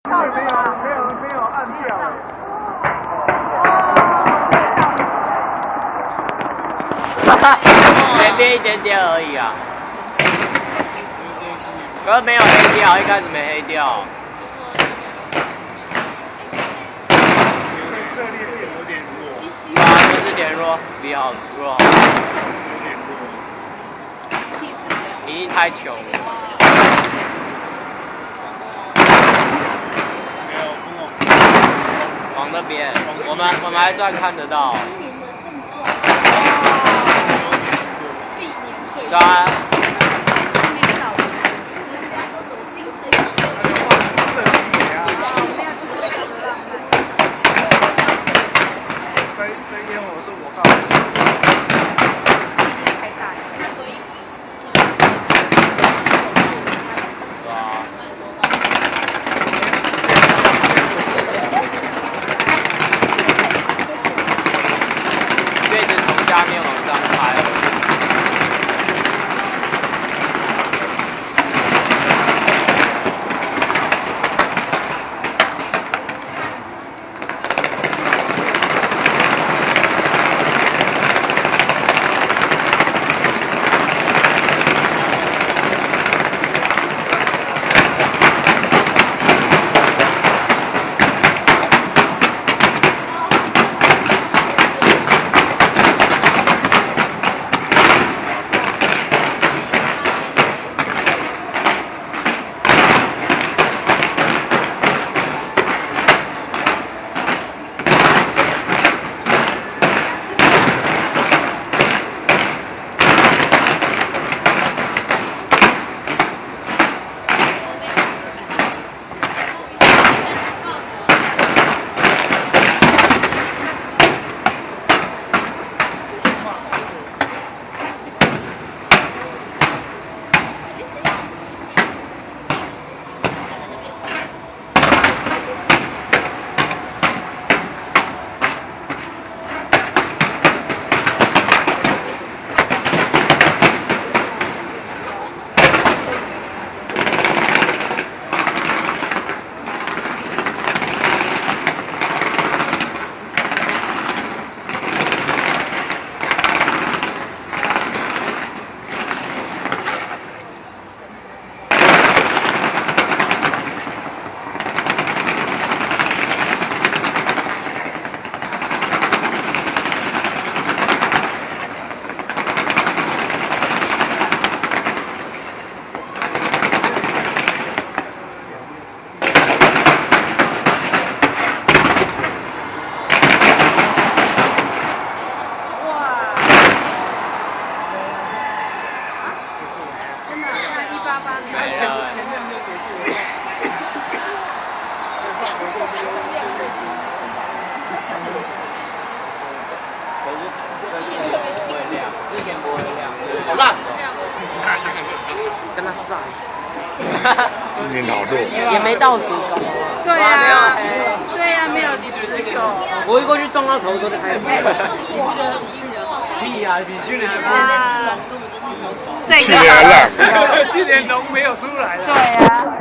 没有按掉。随便一点点而已啊。可是没有黑掉，一开始没黑掉。策略变有点弱。啊，就之前弱，比较弱。有点弱。你太穷了。 往那边，我们还算看得到。对啊。设计啊。这一边我是我告诉你。对啊。 下面往上拍。好烂！跟他赛。今年好弱。也没到10高。对呀，对呀，没有19。我一过去撞到头之后就开始飞。屁呀，比去年啊，去年烂，去年龙没有出来。对呀。